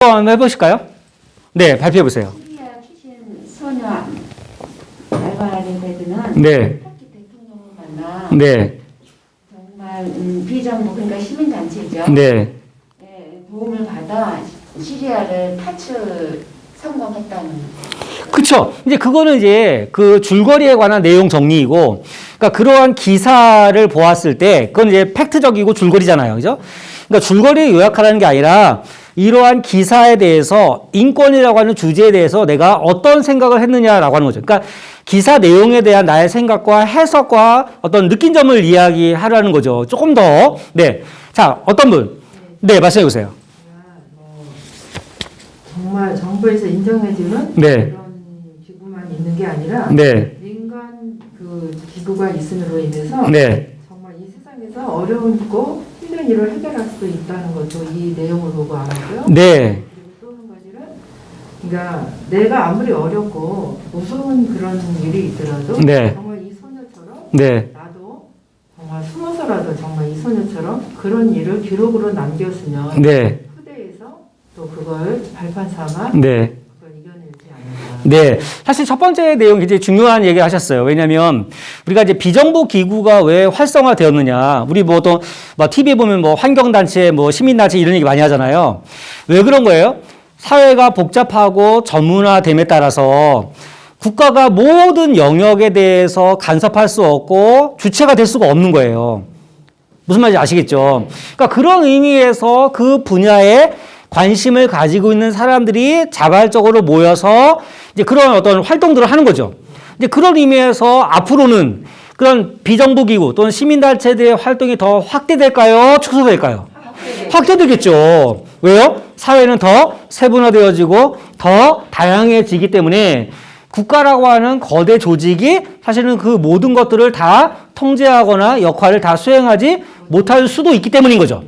한번 해보실까요? 네, 발표해보세요. 시리아 출신 소녀 알바레베드는 네. 터키 대통령을 만나 네. 정말 비정부 그러니까 시민단체죠. 네. 예, 도움을 받아 시리아를 탈출 성공했다는. 그쵸. 이제 그거는 이제 그 줄거리에 관한 내용 정리이고, 그러니까 그러한 기사를 보았을 때, 그건 이제 팩트적이고 줄거리잖아요. 그죠? 그러니까 줄거리를 요약하라는 게 아니라, 이러한 기사에 대해서 인권이라고 하는 주제에 대해서 내가 어떤 생각을 했느냐라고 하는 거죠. 그러니까 기사 내용에 대한 나의 생각과 해석과 어떤 느낀 점을 이야기하라는 거죠. 조금 더. 네. 자, 어떤 분? 네, 말씀해 보세요. 정말 정부에서 인정해주는 네. 그런 기구만 있는 게 아니라 네. 민간 그 기구가 있음으로 인해서 네. 정말 이 세상에서 어려운고 힘든 일을 해결할 수 있다는 것도 이 내용을 보고 알았고요. 네. 그리고 또 한 가지는 그러니까 내가 아무리 어렵고 무서운 그런 일이 있더라도 네. 정말 이 소녀처럼 네. 나도 정말 숨어서라도 정말 이 소녀처럼 그런 일을 기록으로 남겼으면 네. 후대에서 또 그걸 발판 삼아 네. 그걸 이겨내지 않을까. 네. 사실 첫 번째 내용 굉장히 중요한 얘기 하셨어요. 왜냐면 우리가 이제 비정부 기구가 왜 활성화되었느냐. 우리 뭐 또 뭐 TV에 보면 뭐 환경단체, 뭐 시민단체 이런 얘기 많이 하잖아요. 왜 그런 거예요? 사회가 복잡하고 전문화됨에 따라서 국가가 모든 영역에 대해서 간섭할 수 없고 주체가 될 수가 없는 거예요. 무슨 말인지 아시겠죠? 그러니까 그런 의미에서 그 분야에 관심을 가지고 있는 사람들이 자발적으로 모여서 이제 그런 어떤 활동들을 하는 거죠. 이제 그런 의미에서 앞으로는 그런 비정부 기구 또는 시민단체들의 활동이 더 확대될까요? 축소될까요? 확대되겠죠. 왜요? 사회는 더 세분화되어지고 더 다양해지기 때문에 국가라고 하는 거대 조직이 사실은 그 모든 것들을 다 통제하거나 역할을 다 수행하지 못할 수도 있기 때문인 거죠.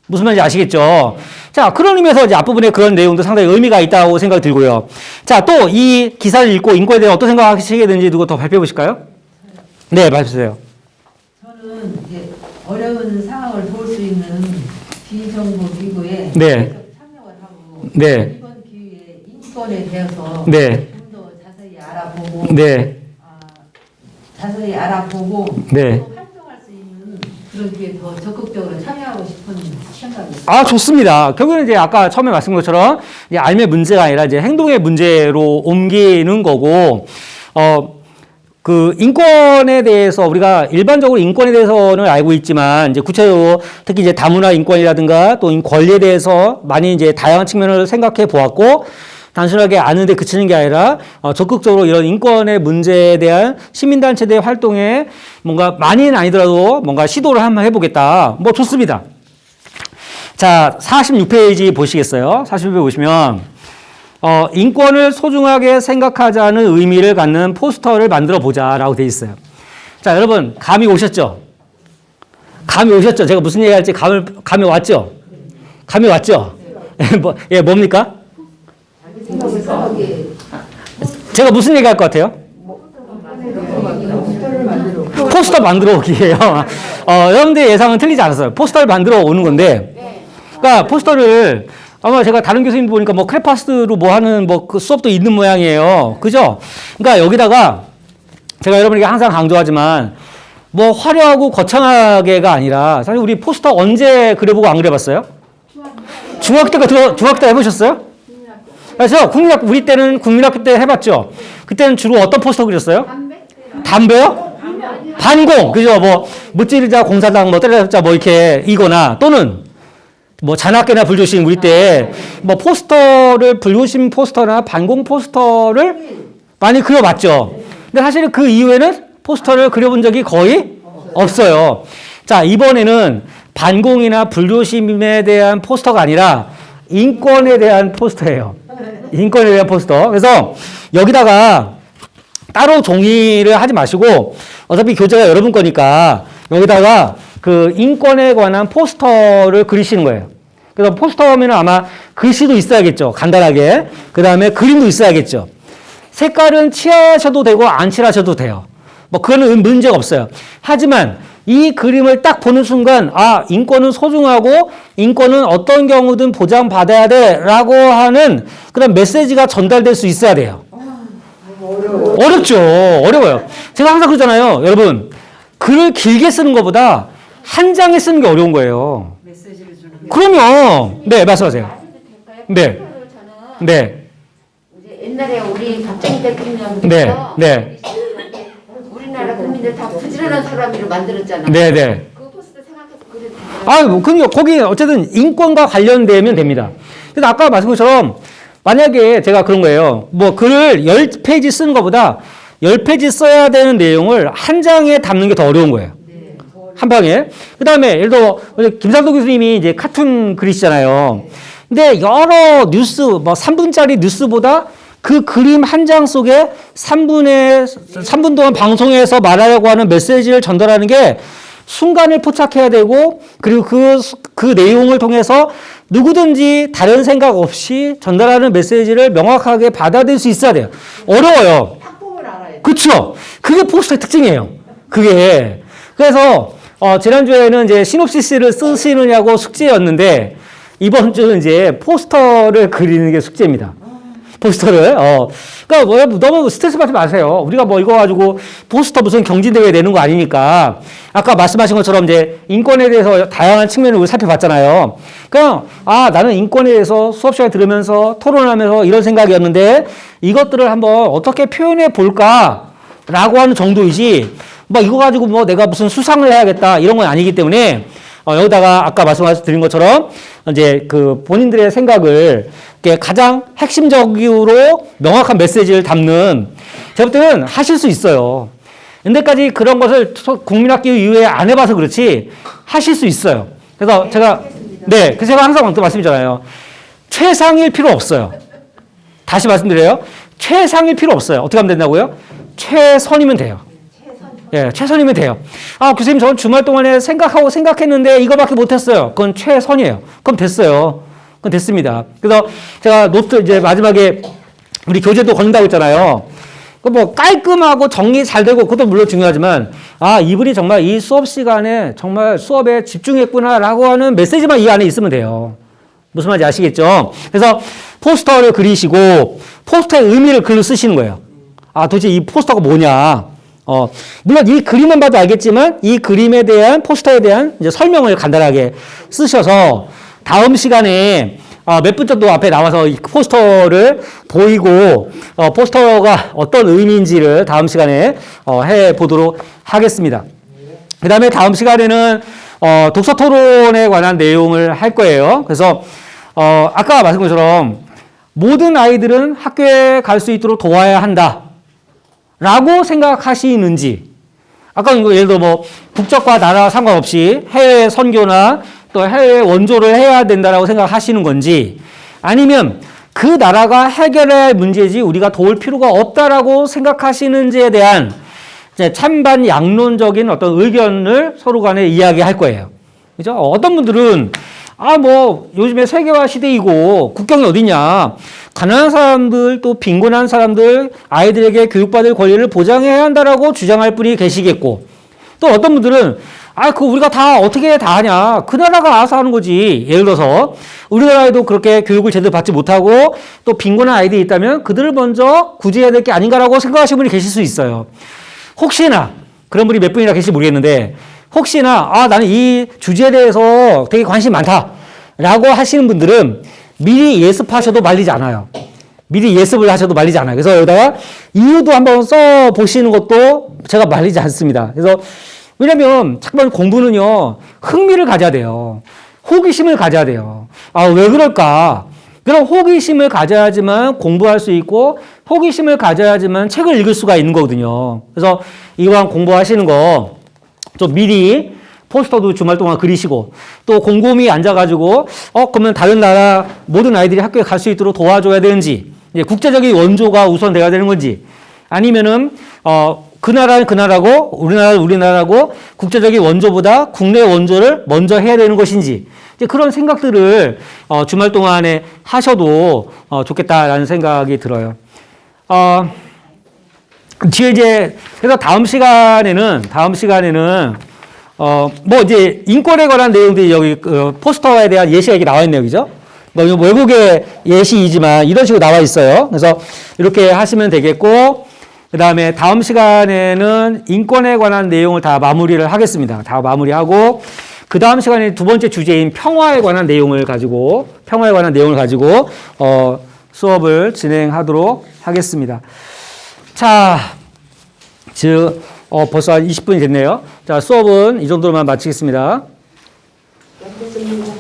무슨 말인지 아시겠죠? 자, 그런 의미에서 이제 앞부분에 그런 내용도 상당히 의미가 있다고 생각이 들고요. 자, 또 이 기사를 읽고 인권에 대해 어떤 생각하시게 되는지 누구 더 발표해 보실까요? 네, 말해주세요. 저는 이제 어려운 상황을 도울 수 있는 비정부 기구에 네. 직접 참여를 하고 네. 이번 기회에 인권에 대해서 네. 좀 더 자세히 알아보고 네. 자세히 알아보고 네. 또 활동할 수 있는 그런 기회에 더 적극적으로 참여하고 싶은 생각이 아, 좋습니다. 결국은 이제 아까 처음에 말씀드린 것처럼 이제 삶의 문제가 아니라 이제 행동의 문제로 옮기는 거고, 그 인권에 대해서 우리가 일반적으로 인권에 대해서는 알고 있지만 이제 구체적으로 특히 이제 다문화 인권이라든가 또 권리에 대해서 많이 이제 다양한 측면을 생각해 보았고 단순하게 아는데 그치는 게 아니라 적극적으로 이런 인권의 문제에 대한 시민단체들의 활동에 뭔가 많이는 아니더라도 뭔가 시도를 한번 해보겠다. 뭐 좋습니다. 자, 46페이지 보시겠어요? 46페이지 보시면 인권을 소중하게 생각하자는 의미를 갖는 포스터를 만들어 보자라고 돼 있어요. 자, 여러분 감이 오셨죠? 감이 오셨죠? 제가 무슨 얘기할지 감이 왔죠? 감이 왔죠? 예, 뭡니까? 제가 무슨 얘기할 것 같아요? 포스터 만들어 오기예요. 여러분들의 예상은 틀리지 않았어요. 포스터를 만들어 오는 건데, 그러니까 포스터를 아마 제가 다른 교수님 보니까 뭐 크레파스로 뭐 하는 뭐 그 수업도 있는 모양이에요. 그죠? 그러니까 여기다가 제가 여러분에게 항상 강조하지만 뭐 화려하고 거창하게가 아니라 사실 우리 포스터 언제 그려보고 안 그려봤어요? 중학교 때 해보셨어요? 그래서 우리 때는 국민학교 때 해봤죠. 그때는 주로 어떤 포스터 그렸어요? 담배요? 반공. 그죠? 뭐 무찌르자 공사당 뭐 때려잡자 뭐 이렇게 이거나 또는 뭐 잔악계나 불조심 우리 때 뭐 포스터를 불조심 포스터나 반공 포스터를 많이 그려봤죠. 근데 사실 그 이후에는 포스터를 그려본 적이 거의 없어요. 자, 이번에는 반공이나 불조심에 대한 포스터가 아니라 인권에 대한 포스터예요. 인권에 대한 포스터. 그래서 여기다가 따로 종이를 하지 마시고 어차피 교재가 여러분 거니까 여기다가 그 인권에 관한 포스터를 그리시는 거예요. 그래서 포스터면 아마 글씨도 있어야겠죠. 간단하게. 그 다음에 그림도 있어야겠죠. 색깔은 칠하셔도 되고 안 칠하셔도 돼요. 뭐 그거는 문제가 없어요. 하지만 이 그림을 딱 보는 순간 아 인권은 소중하고 인권은 어떤 경우든 보장받아야 돼라고 하는 그런 메시지가 전달될 수 있어야 돼요. 어렵죠. 어려워요. 제가 항상 그러잖아요. 여러분 글을 길게 쓰는 것보다 한 장에 쓰는 게 어려운 거예요. 메시지를 주는 게. 그럼요. 네 말씀하세요. 아셔도 될까요? 네. 저는 네. 이제 옛날에 우리 박정희 대통령부터 네, 네. 우리나라 국민들 다 부지런한 사람으로 만들었잖아요. 네네. 그 포스터 생각해서 그려도 아, 그럼요. 거기 어쨌든 인권과 관련되면 됩니다. 그래서 아까 말씀한 것처럼 만약에 제가 그런 거예요. 뭐 글을 10페이지 쓰는 것보다 10페이지 써야 되는 내용을 한 장에 담는 게 더 어려운 거예요. 한 방에. 그 다음에 예를 들어 김상도 교수님이 이제 카툰 그리시잖아요. 근데 여러 뉴스, 뭐 3분짜리 뉴스보다 그 그림 한 장 속에 3분 동안 방송에서 말하려고 하는 메시지를 전달하는 게 순간을 포착해야 되고 그리고 그 내용을 통해서 누구든지 다른 생각 없이 전달하는 메시지를 명확하게 받아들일 수 있어야 돼요. 어려워요. 학폭을 알아야 돼. 그쵸? 그게 포스터의 특징이에요. 그게. 그래서, 지난주에는 이제 시놉시스를 쓰시느냐고 숙제였는데, 이번 주는 이제 포스터를 그리는 게 숙제입니다. 포스터를. 그러니까 뭐 너무 스트레스 받지 마세요. 우리가 뭐 이거 가지고 포스터 무슨 경진대회 내는 거 아니니까. 아까 말씀하신 것처럼 이제 인권에 대해서 다양한 측면을 우리 살펴봤잖아요. 그냥, 나는 인권에 대해서 수업 시간에 들으면서 토론하면서 이런 생각이었는데 이것들을 한번 어떻게 표현해 볼까라고 하는 정도이지 뭐 이거 가지고 뭐 내가 무슨 수상을 해야겠다 이런 건 아니기 때문에 여기다가 아까 말씀드린 것처럼 이제 그 본인들의 생각을 가장 핵심적으로 명확한 메시지를 담는 제가 볼 때는 하실 수 있어요. 근데까지 그런 것을 국민학교 이후에 안 해봐서 그렇지 하실 수 있어요. 그래서 제가 그래서 제가 항상 말씀드리잖아요. 최상일 필요 없어요. 다시 말씀드려요. 최상일 필요 없어요. 어떻게 하면 된다고요? 최선이면 돼요. 예, 최선이면 돼요. 교수님, 저는 주말 동안에 생각했는데 이거밖에 못했어요. 그건 최선이에요. 그럼 됐어요. 그건 됐습니다. 그래서 제가 노트 이제 마지막에 우리 교재도 건다고 했잖아요. 그 뭐 깔끔하고 정리 잘 되고 그것도 물론 중요하지만 이분이 정말 이 수업 시간에 정말 수업에 집중했구나라고 하는 메시지만 이 안에 있으면 돼요. 무슨 말인지 아시겠죠? 그래서 포스터를 그리시고 포스터의 의미를 글로 쓰시는 거예요. 도대체 이 포스터가 뭐냐? 물론 이 그림만 봐도 알겠지만 이 그림에 대한 포스터에 대한 이제 설명을 간단하게 쓰셔서 다음 시간에 몇 분 정도 앞에 나와서 이 포스터를 보이고 포스터가 어떤 의미인지를 다음 시간에 해 보도록 하겠습니다. 그 다음에 다음 시간에는 독서 토론에 관한 내용을 할 거예요. 그래서 아까 말씀드린 것처럼 모든 아이들은 학교에 갈 수 있도록 도와야 한다. 라고 생각하시는지, 아까 예를 들어 뭐 국적과 나라 상관없이 해외 선교나 또 해외 원조를 해야 된다라고 생각하시는 건지, 아니면 그 나라가 해결해야 할 문제지 우리가 도울 필요가 없다라고 생각하시는지에 대한 이제 찬반 양론적인 어떤 의견을 서로 간에 이야기할 거예요. 그죠? 어떤 분들은 뭐 요즘에 세계화 시대이고 국경이 어디냐. 가난한 사람들 또 빈곤한 사람들 아이들에게 교육받을 권리를 보장해야 한다라고 주장할 분이 계시겠고 또 어떤 분들은 그거 우리가 다 어떻게 다 하냐. 그 나라가 알아서 하는 거지. 예를 들어서 우리나라에도 그렇게 교육을 제대로 받지 못하고 또 빈곤한 아이들이 있다면 그들을 먼저 구제해야 될 게 아닌가라고 생각하시는 분이 계실 수 있어요. 혹시나 그런 분이 몇 분이나 계실지 모르겠는데 혹시나 나는 이 주제에 대해서 되게 관심이 많다라고 하시는 분들은 미리 예습하셔도 말리지 않아요. 미리 예습을 하셔도 말리지 않아요. 그래서 여기다가 이유도 한번 써보시는 것도 제가 말리지 않습니다. 그래서 왜냐면 잠깐 공부는요 흥미를 가져야 돼요. 호기심을 가져야 돼요. 왜 그럴까? 그런 호기심을 가져야지만 공부할 수 있고 호기심을 가져야지만 책을 읽을 수가 있는 거거든요. 그래서 이왕 공부하시는 거 좀 미리 포스터도 주말 동안 그리시고 또 곰곰이 앉아가지고 그러면 다른 나라 모든 아이들이 학교에 갈 수 있도록 도와줘야 되는지 이제 국제적인 원조가 우선 돼야 되는 건지 아니면은 그 나라는 그 나라고 우리나라는 우리나라고 국제적인 원조보다 국내 원조를 먼저 해야 되는 것인지 이제 그런 생각들을 주말 동안에 하셔도 좋겠다라는 생각이 들어요. 뒤에 이제 그래서 다음 시간에는 뭐 이제 인권에 관한 내용들이 여기 포스터에 대한 예시가 이렇게 나와 있네요. 그죠? 뭐 이거 외국의 예시이지만 이런 식으로 나와 있어요. 그래서 이렇게 하시면 되겠고, 그 다음에 다음 시간에는 인권에 관한 내용을 다 마무리를 하겠습니다. 다 마무리하고, 그 다음 시간에 두 번째 주제인 평화에 관한 내용을 가지고, 수업을 진행하도록 하겠습니다. 자, 벌써 한 20분이 됐네요. 자, 수업은 이 정도로만 마치겠습니다.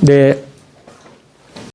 네.